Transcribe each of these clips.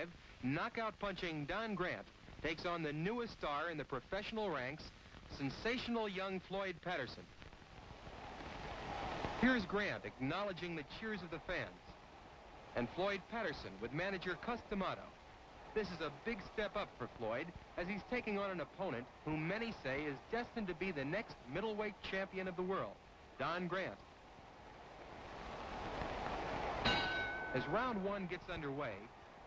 5, knockout punching Don Grant takes on the newest star in the professional ranks, sensational young Floyd Patterson. Here's Grant acknowledging the cheers of the fans, and Floyd Patterson with manager Customato. This is a big step up for Floyd as he's taking on an opponent whom many say is destined to be the next middleweight champion of the world, Don Grant. As round 1 gets underway,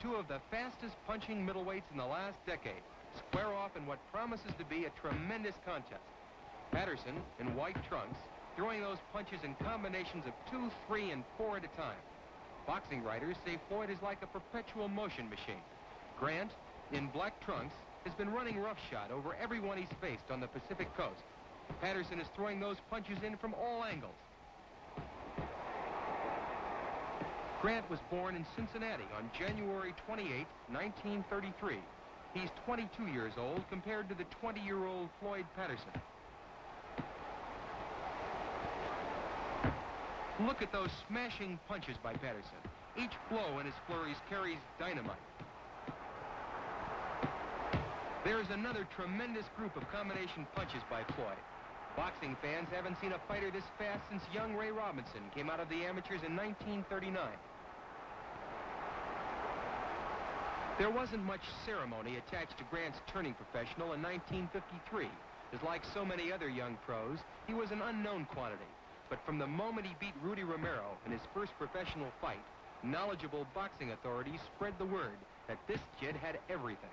2 of the fastest punching middleweights in the last decade square off in what promises to be a tremendous contest. Patterson, in white trunks, throwing those punches in combinations of 2, 3, and 4 at a time. Boxing writers say Floyd is like a perpetual motion machine. Grant, in black trunks, has been running roughshod over everyone he's faced on the Pacific coast. Patterson is throwing those punches in from all angles. Grant was born in Cincinnati on January 28, 1933. He's 22 years old compared to the 20-year-old Floyd Patterson. Look at those smashing punches by Patterson. Each blow in his flurries carries dynamite. There's another tremendous group of combination punches by Floyd. Boxing fans haven't seen a fighter this fast since young Ray Robinson came out of the amateurs in 1939. There wasn't much ceremony attached to Grant's turning professional in 1953, as like so many other young pros, he was an unknown quantity. But from the moment he beat Rudy Romero in his first professional fight, knowledgeable boxing authorities spread the word that this kid had everything.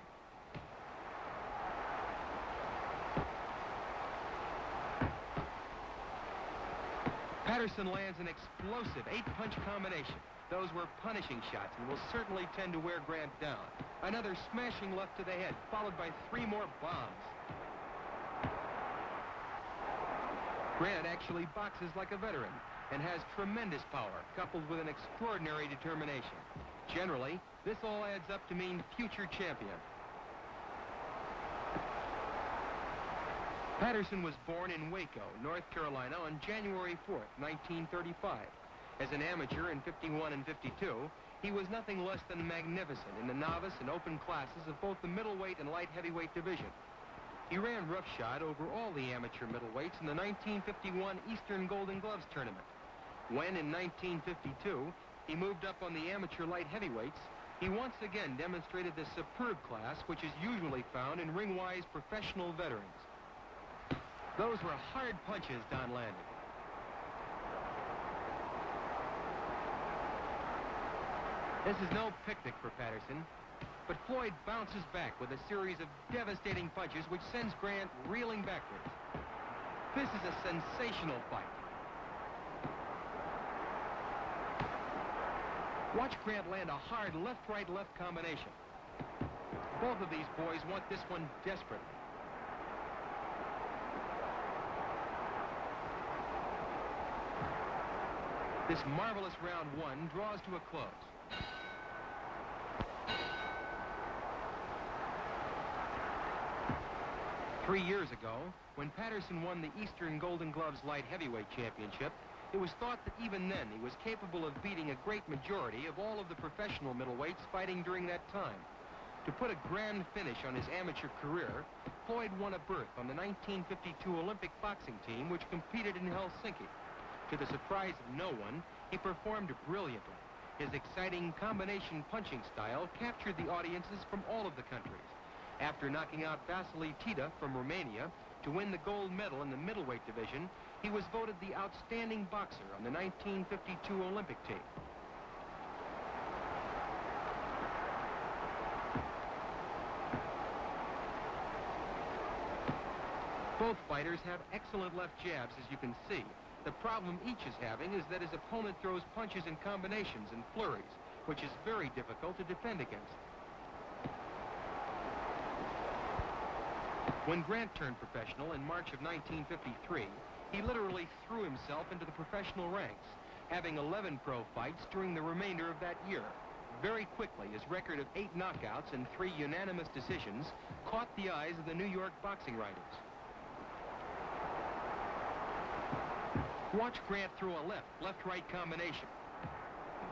Patterson lands an explosive 8-punch combination. Those were punishing shots and will certainly tend to wear Grant down. Another smashing left to the head, followed by 3 more bombs. Grant actually boxes like a veteran and has tremendous power, coupled with an extraordinary determination. Generally, this all adds up to mean future champion. Patterson was born in Waco, North Carolina on January 4th, 1935. As an amateur in 51 and 52, he was nothing less than magnificent in the novice and open classes of both the middleweight and light heavyweight division. He ran roughshod over all the amateur middleweights in the 1951 Eastern Golden Gloves tournament. When, in 1952, he moved up on the amateur light heavyweights, he once again demonstrated the superb class which is usually found in ring-wise professional veterans. Those were hard punches Don landed. This is no picnic for Patterson, but Floyd bounces back with a series of devastating punches which sends Grant reeling backwards. This is a sensational fight. Watch Grant land a hard left-right-left combination. Both of these boys want this one desperately. This marvelous round 1 draws to a close. Three years ago, when Patterson won the Eastern Golden Gloves Light Heavyweight Championship, it was thought that even then he was capable of beating a great majority of all of the professional middleweights fighting during that time. To put a grand finish on his amateur career, Floyd won a berth on the 1952 Olympic boxing team which competed in Helsinki. To the surprise of no one, he performed brilliantly. His exciting combination punching style captured the audiences from all of the countries. After knocking out Vasily Tita from Romania to win the gold medal in the middleweight division, he was voted the outstanding boxer on the 1952 Olympic team. Both fighters have excellent left jabs, as you can see. The problem each is having is that his opponent throws punches in combinations and flurries, which is very difficult to defend against. When Grant turned professional in March of 1953, he literally threw himself into the professional ranks, having 11 pro fights during the remainder of that year. Very quickly, his record of 8 knockouts and 3 unanimous decisions caught the eyes of the New York boxing writers. Watch Grant throw a left-right combination.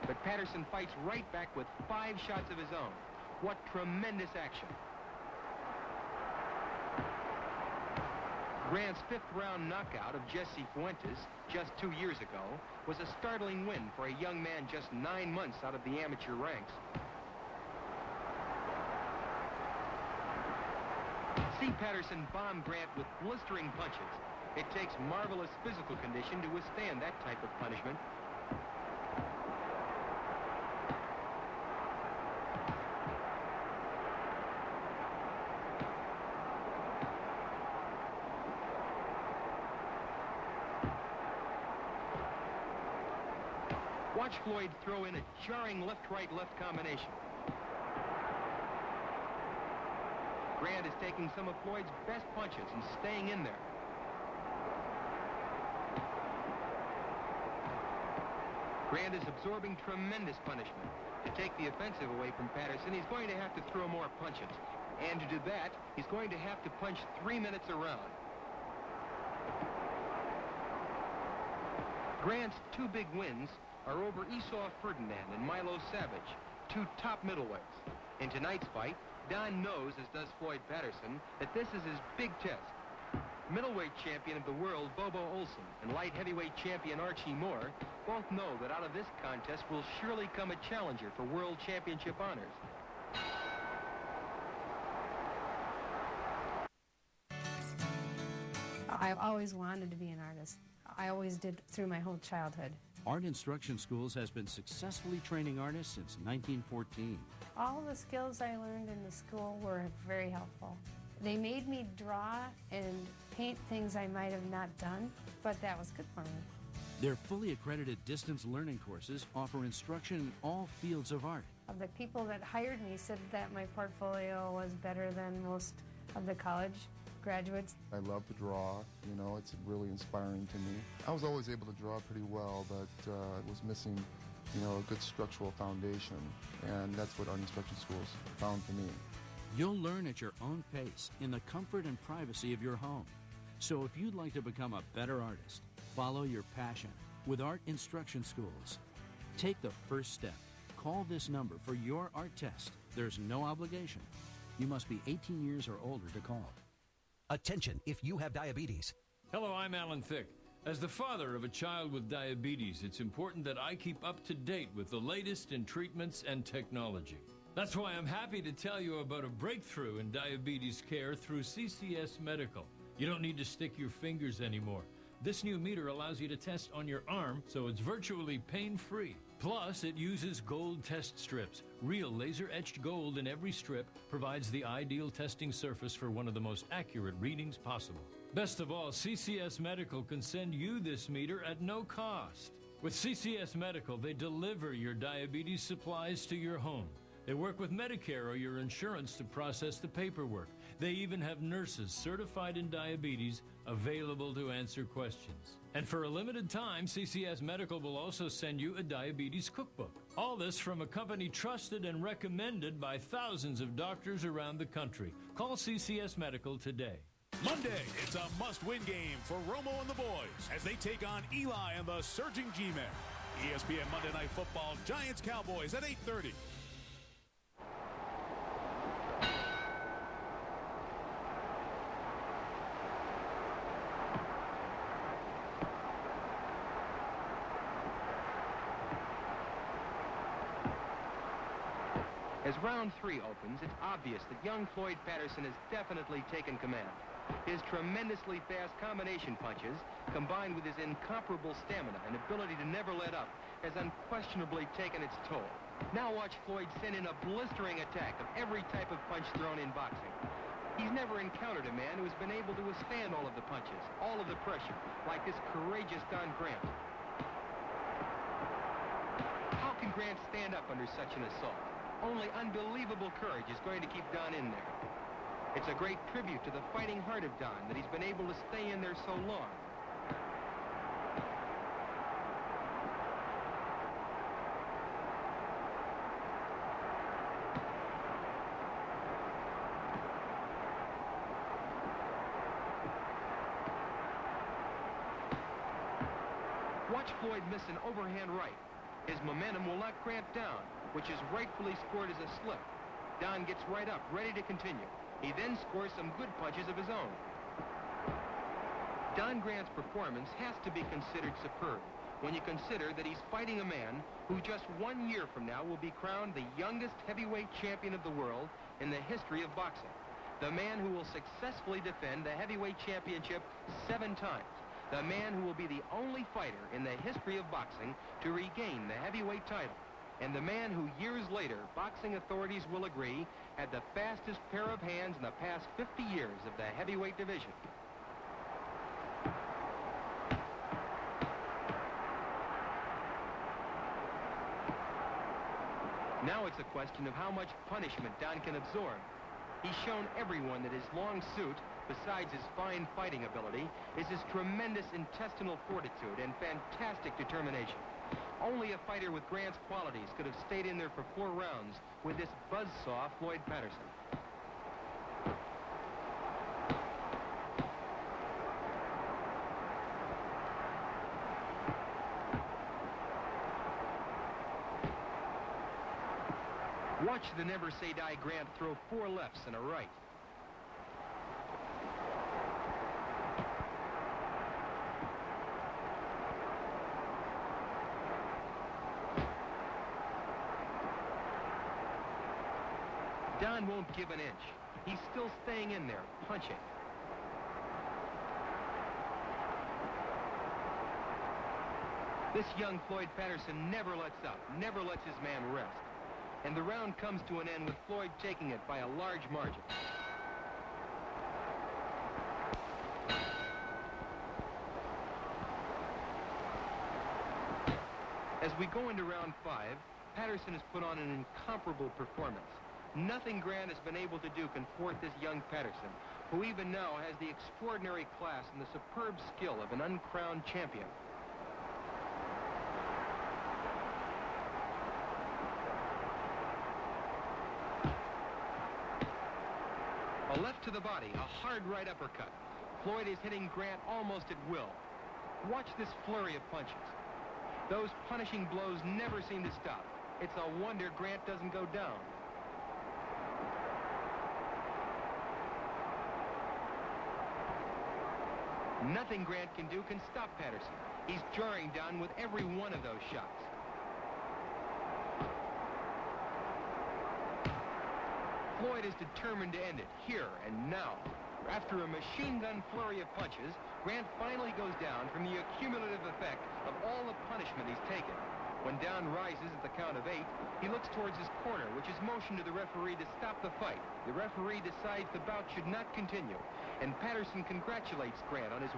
But Patterson fights right back with 5 shots of his own. What tremendous action. Grant's fifth-round knockout of Jesse Fuentes just 2 years ago was a startling win for a young man just 9 months out of the amateur ranks. See Patterson bomb Grant with blistering punches. It takes marvelous physical condition to withstand that type of punishment. Watch Floyd throw in a jarring left-right-left combination. Grant is taking some of Floyd's best punches and staying in there. Grant is absorbing tremendous punishment. To take the offensive away from Patterson, he's going to have to throw more punches. And to do that, he's going to have to punch 3 minutes around. Grant's 2 big wins are over Esau Ferdinand and Milo Savage, 2 top middleweights. In tonight's fight, Don knows, as does Floyd Patterson, that this is his big test. Middleweight champion of the world, Bobo Olson, and light heavyweight champion Archie Moore both know that out of this contest will surely come a challenger for world championship honors. I've always wanted to be an artist. I always did through my whole childhood. Art Instruction Schools has been successfully training artists since 1914. All the skills I learned in the school were very helpful. They made me draw and paint things I might have not done, but that was good for me. Their fully accredited distance learning courses offer instruction in all fields of art. Of the people that hired me said that my portfolio was better than most of the college graduates. I love to draw, you know, it's really inspiring to me. I was always able to draw pretty well, but I was missing, you know, a good structural foundation, and that's what Art Instruction Schools found for me. You'll learn at your own pace in the comfort and privacy of your home. So if you'd like to become a better artist, follow your passion with Art Instruction Schools. Take the first step. Call this number for your art test. There's no obligation. You must be 18 years or older to call. Attention if you have diabetes. Hello, I'm Alan Thicke. As the father of a child with diabetes, it's important that I keep up to date with the latest in treatments and technology. That's why I'm happy to tell you about a breakthrough in diabetes care through CCS Medical. You don't need to stick your fingers anymore. This new meter allows you to test on your arm, so it's virtually pain-free. Plus, it uses gold test strips. Real laser-etched gold in every strip provides the ideal testing surface for one of the most accurate readings possible. Best of all, CCS Medical can send you this meter at no cost. With CCS Medical, they deliver your diabetes supplies to your home. They work with Medicare or your insurance to process the paperwork. They even have nurses certified in diabetes available to answer questions. And for a limited time, CCS Medical will also send you a diabetes cookbook. All this from a company trusted and recommended by thousands of doctors around the country. Call CCS Medical today. Monday, it's a must-win game for Romo and the boys as they take on Eli and the Surging G-Men. ESPN Monday Night Football, Giants-Cowboys at 8:30. As round 3 opens, it's obvious that young Floyd Patterson has definitely taken command. His tremendously fast combination punches, combined with his incomparable stamina and ability to never let up, has unquestionably taken its toll. Now watch Floyd send in a blistering attack of every type of punch thrown in boxing. He's never encountered a man who has been able to withstand all of the punches, all of the pressure, like this courageous Don Grant. How can Grant stand up under such an assault? Only unbelievable courage is going to keep Don in there. It's a great tribute to the fighting heart of Don that he's been able to stay in there so long. Watch Floyd miss an overhand right. His momentum will knock Grant down, which is rightfully scored as a slip. Don gets right up, ready to continue. He then scores some good punches of his own. Don Grant's performance has to be considered superb when you consider that he's fighting a man who just 1 year from now will be crowned the youngest heavyweight champion of the world in the history of boxing. The man who will successfully defend the heavyweight championship 7 times. The man who will be the only fighter in the history of boxing to regain the heavyweight title. And the man who years later, boxing authorities will agree, had the fastest pair of hands in the past 50 years of the heavyweight division. Now it's a question of how much punishment Don can absorb. He's shown everyone that his long suit, besides his fine fighting ability, is his tremendous intestinal fortitude and fantastic determination. Only a fighter with Grant's qualities could have stayed in there for 4 rounds with this buzzsaw Floyd Patterson. Watch the Never Say Die Grant throw 4 lefts and a right. Don won't give an inch. He's still staying in there, punching. This young Floyd Patterson never lets up, never lets his man rest. And the round comes to an end with Floyd taking it by a large margin. As we go into round 5, Patterson has put on an incomparable performance. Nothing Grant has been able to do can thwart this young Patterson, who even now has the extraordinary class and the superb skill of an uncrowned champion. A left to the body, a hard right uppercut. Floyd is hitting Grant almost at will. Watch this flurry of punches. Those punishing blows never seem to stop. It's a wonder Grant doesn't go down. Nothing Grant can do can stop Patterson. He's jarring down with every one of those shots. Floyd is determined to end it here and now. After a machine gun flurry of punches, Grant finally goes down from the accumulative effect of all the punishment he's taken. When Don rises at the count of 8, he looks towards his corner, which is motioned to the referee to stop the fight. The referee decides the bout should not continue, and Patterson congratulates Grant on his